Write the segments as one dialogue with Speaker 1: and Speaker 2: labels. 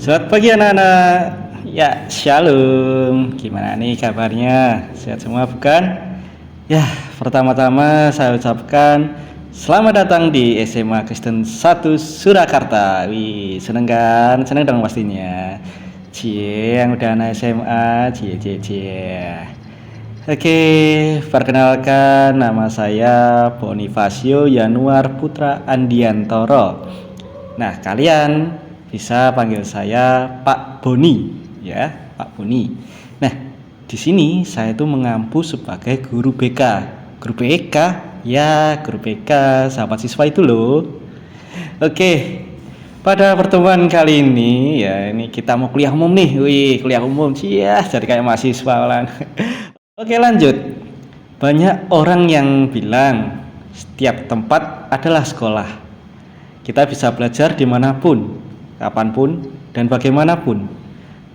Speaker 1: Selamat pagi anak-anak. Ya, shalom. Gimana nih kabarnya? Sehat semua bukan? Ya, pertama-tama saya ucapkan selamat datang di SMA Kristen 1 Surakarta. Wih, seneng kan? Seneng dong pastinya. Cie, yang udah anak SMA, cie. Oke, perkenalkan nama saya Bonifacio Yanuar Putra Andiantoro. Nah, kalian bisa panggil saya Pak Boni, ya, Pak Boni. Nah, di sini saya itu mengampu sebagai guru BK. Guru BK, ya, guru BK, sahabat siswa itu loh. Oke, pada pertemuan kali ini, ya, ini kita mau kuliah umum nih. Wih, kuliah umum, cia, jadi kayak mahasiswa lah. Oke, lanjut. Banyak orang yang bilang setiap tempat adalah sekolah. Kita bisa belajar dimanapun, kapanpun, dan bagaimanapun.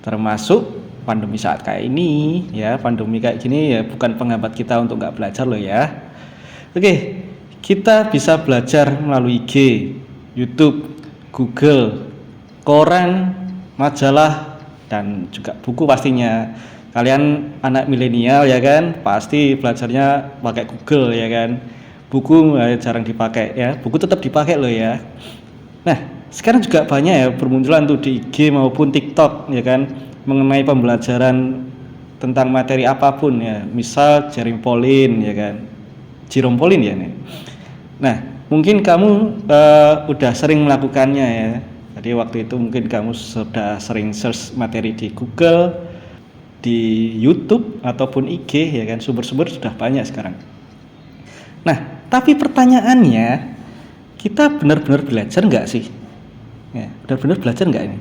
Speaker 1: Termasuk pandemi saat kayak ini, ya, pandemi kayak gini ya bukan penghambat kita untuk nggak belajar loh ya. Oke, kita bisa belajar melalui IG, YouTube, Google, koran, majalah, dan juga buku pastinya. Kalian anak milenial ya kan, pasti belajarnya pakai Google ya kan. Buku jarang dipakai ya, buku tetap dipakai loh ya. Nah, sekarang juga banyak ya bermunculan tuh di IG maupun TikTok ya kan, mengenai pembelajaran tentang materi apapun ya, misal Jerompolin ya kan, Jerompolin ya nih. Nah, mungkin kamu udah sering melakukannya ya. Jadi waktu itu mungkin kamu sudah sering search materi di Google, di YouTube ataupun IG ya kan, sumber-sumber sudah banyak sekarang. Nah, tapi pertanyaannya, kita benar-benar belajar nggak sih? Ya, benar-benar belajar nggak ini?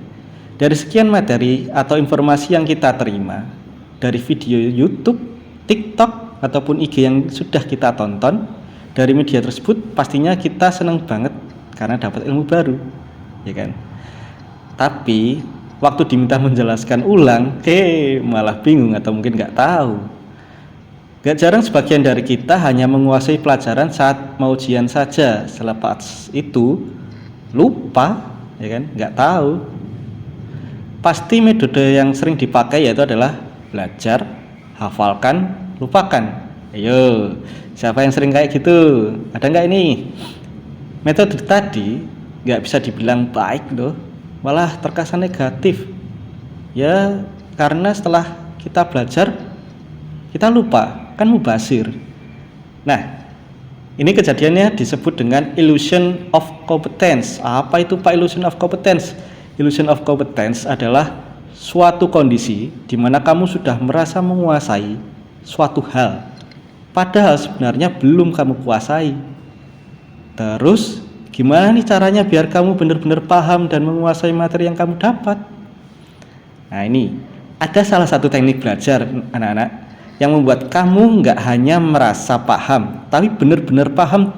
Speaker 1: Dari sekian materi atau informasi yang kita terima dari video YouTube, TikTok ataupun IG yang sudah kita tonton, dari media tersebut pastinya kita senang banget karena dapat ilmu baru, ya kan? Tapi waktu diminta menjelaskan ulang, malah bingung atau mungkin nggak tahu. Gak jarang sebagian dari kita hanya menguasai pelajaran saat mau ujian saja. Selepas itu lupa, ya kan? Nggak tahu. Pasti metode yang sering dipakai yaitu adalah belajar, hafalkan, lupakan. Ayo, siapa yang sering kayak gitu? Ada nggak ini? Metode tadi nggak bisa dibilang baik loh, malah terkesan negatif. Ya, karena setelah kita belajar, kita lupa, kan mubazir. Nah, ini kejadiannya disebut dengan illusion of competence. Apa itu Pak illusion of competence? Illusion of competence adalah suatu kondisi di mana kamu sudah merasa menguasai suatu hal, padahal sebenarnya belum kamu kuasai. Terus, gimana nih caranya biar kamu benar-benar paham dan menguasai materi yang kamu dapat? Nah, ini ada salah satu teknik belajar anak-anak yang membuat kamu nggak hanya merasa paham, tapi benar-benar paham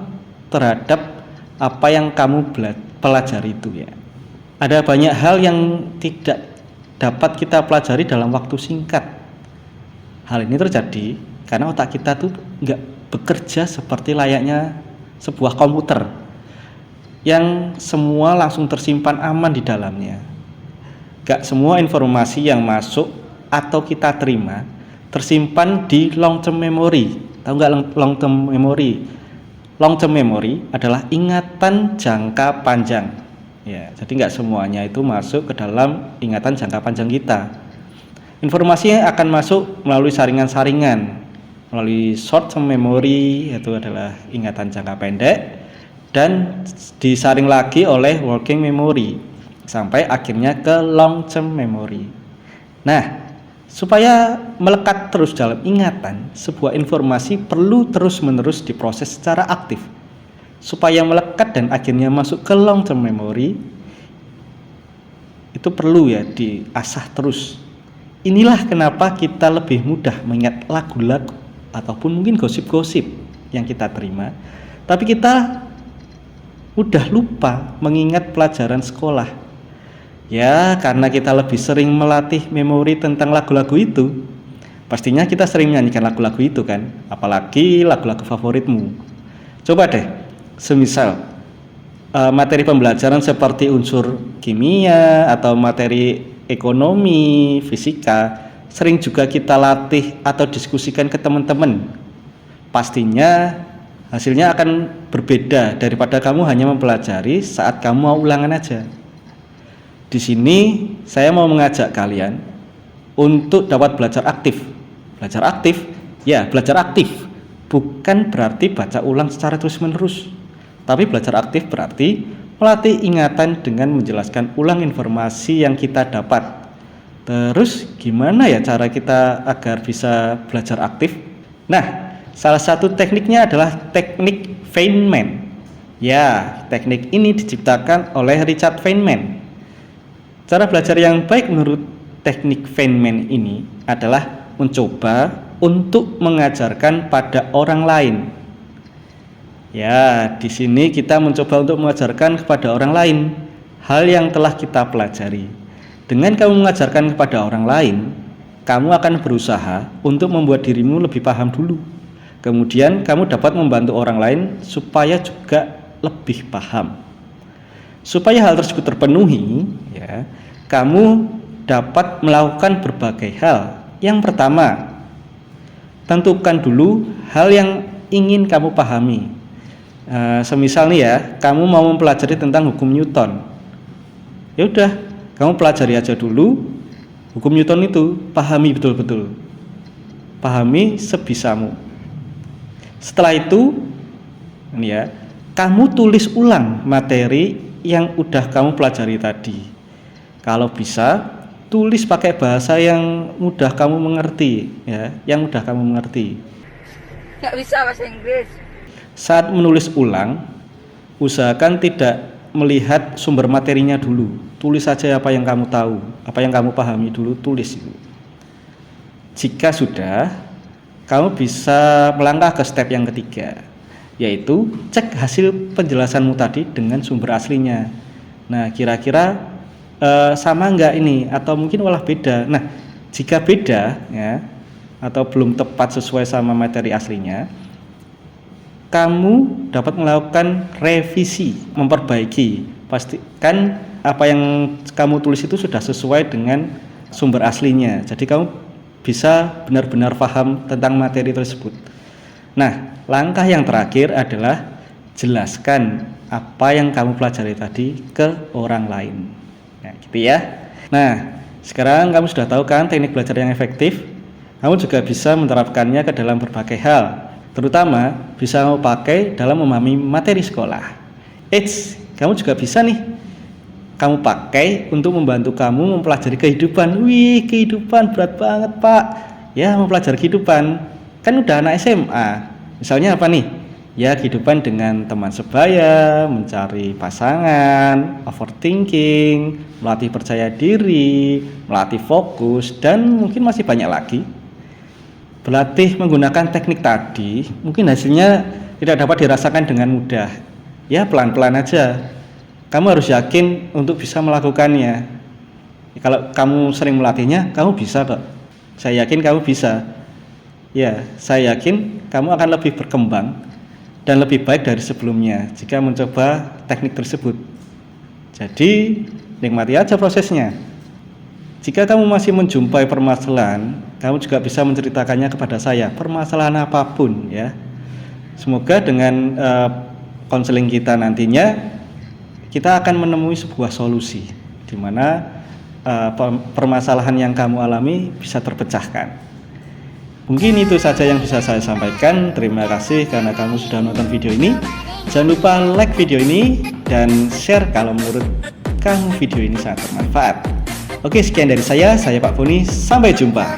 Speaker 1: terhadap apa yang kamu pelajari itu ya. Ada banyak hal yang tidak dapat kita pelajari dalam waktu singkat. Hal ini terjadi karena otak kita tuh nggak bekerja seperti layaknya sebuah komputer yang semua langsung tersimpan aman di dalamnya. Gak semua informasi yang masuk atau kita terima tersimpan di long term memory. Tahu nggak long term memory? Long term memory adalah ingatan jangka panjang. Ya, jadi nggak semuanya itu masuk ke dalam ingatan jangka panjang kita. Informasi akan masuk melalui saringan-saringan, melalui short term memory, yaitu adalah ingatan jangka pendek, dan disaring lagi oleh working memory sampai akhirnya ke long term memory. Nah, supaya melekat terus dalam ingatan, sebuah informasi perlu terus-menerus diproses secara aktif. Supaya melekat dan akhirnya masuk ke long term memory, itu perlu ya diasah terus. Inilah kenapa kita lebih mudah mengingat lagu-lagu ataupun mungkin gosip-gosip yang kita terima, tapi kita mudah lupa mengingat pelajaran sekolah. Ya, karena kita lebih sering melatih memori tentang lagu-lagu itu. Pastinya kita sering menyanyikan lagu-lagu itu kan, apalagi lagu-lagu favoritmu. Coba deh, semisal materi pembelajaran seperti unsur kimia atau materi ekonomi, fisika, sering juga kita latih atau diskusikan ke teman-teman. Pastinya hasilnya akan berbeda daripada kamu hanya mempelajari saat kamu mau ulangan aja. Di sini saya mau mengajak kalian untuk dapat belajar aktif. Belajar aktif, ya belajar aktif. Bukan berarti baca ulang secara terus-menerus. Tapi belajar aktif berarti melatih ingatan dengan menjelaskan ulang informasi yang kita dapat. Terus gimana ya cara kita agar bisa belajar aktif? Nah, salah satu tekniknya adalah teknik Feynman. Ya, teknik ini diciptakan oleh Richard Feynman. Cara belajar yang baik menurut teknik Feynman ini adalah mencoba untuk mengajarkan pada orang lain. Ya, di sini kita mencoba untuk mengajarkan kepada orang lain hal yang telah kita pelajari. Dengan kamu mengajarkan kepada orang lain, kamu akan berusaha untuk membuat dirimu lebih paham dulu. Kemudian kamu dapat membantu orang lain supaya juga lebih paham. Supaya hal tersebut terpenuhi, ya, kamu dapat melakukan berbagai hal. Yang pertama, tentukan dulu hal yang ingin kamu pahami. Semisal nih ya, kamu mau mempelajari tentang hukum Newton. Ya udah, kamu pelajari aja dulu hukum Newton itu, pahami betul-betul. Pahami sebisamu. Setelah itu, ini ya, kamu tulis ulang materi yang udah kamu pelajari tadi. Kalau bisa, tulis pakai bahasa yang mudah kamu mengerti, ya, yang mudah kamu mengerti.
Speaker 2: Nggak bisa bahasa Inggris.
Speaker 1: Saat menulis ulang, usahakan tidak melihat sumber materinya dulu. Tulis saja apa yang kamu tahu, apa yang kamu pahami dulu, tulis itu. Jika sudah, kamu bisa melangkah ke step yang ketiga, yaitu cek hasil penjelasanmu tadi dengan sumber aslinya. Nah, kira-kira sama enggak ini, atau mungkin malah beda. Nah, jika beda, ya, atau belum tepat sesuai sama materi aslinya, kamu dapat melakukan revisi, memperbaiki. Pastikan apa yang kamu tulis itu sudah sesuai dengan sumber aslinya. Jadi kamu bisa benar-benar paham tentang materi tersebut. Nah, langkah yang terakhir adalah jelaskan apa yang kamu pelajari tadi ke orang lain. Nah, gitu ya. Nah, sekarang kamu sudah tahu kan teknik belajar yang efektif? Kamu juga bisa menerapkannya ke dalam berbagai hal, terutama bisa kamu pakai dalam memahami materi sekolah. Kamu juga bisa nih, kamu pakai untuk membantu kamu mempelajari kehidupan. Wih, kehidupan berat banget Pak. Ya, mempelajari kehidupan, kan udah anak SMA. Misalnya apa nih? Ya, kehidupan dengan teman sebaya, mencari pasangan, overthinking, melatih percaya diri, melatih fokus, dan mungkin masih banyak lagi. Berlatih menggunakan teknik tadi, mungkin hasilnya tidak dapat dirasakan dengan mudah. Ya, pelan-pelan aja. Kamu harus yakin untuk bisa melakukannya. Kalau kamu sering melatihnya, kamu bisa kok. Saya yakin kamu bisa. Ya, saya yakin kamu akan lebih berkembang dan lebih baik dari sebelumnya jika mencoba teknik tersebut. Jadi, nikmati aja prosesnya. Jika kamu masih menjumpai permasalahan, kamu juga bisa menceritakannya kepada saya, permasalahan apapun ya. Semoga dengan konseling kita nantinya, kita akan menemui sebuah solusi di mana permasalahan yang kamu alami bisa terpecahkan. Mungkin itu saja yang bisa saya sampaikan. Terima kasih karena kamu sudah nonton video ini. Jangan lupa like video ini dan share kalau menurut kamu video ini sangat bermanfaat. Oke, sekian dari saya Pak Boni, sampai jumpa.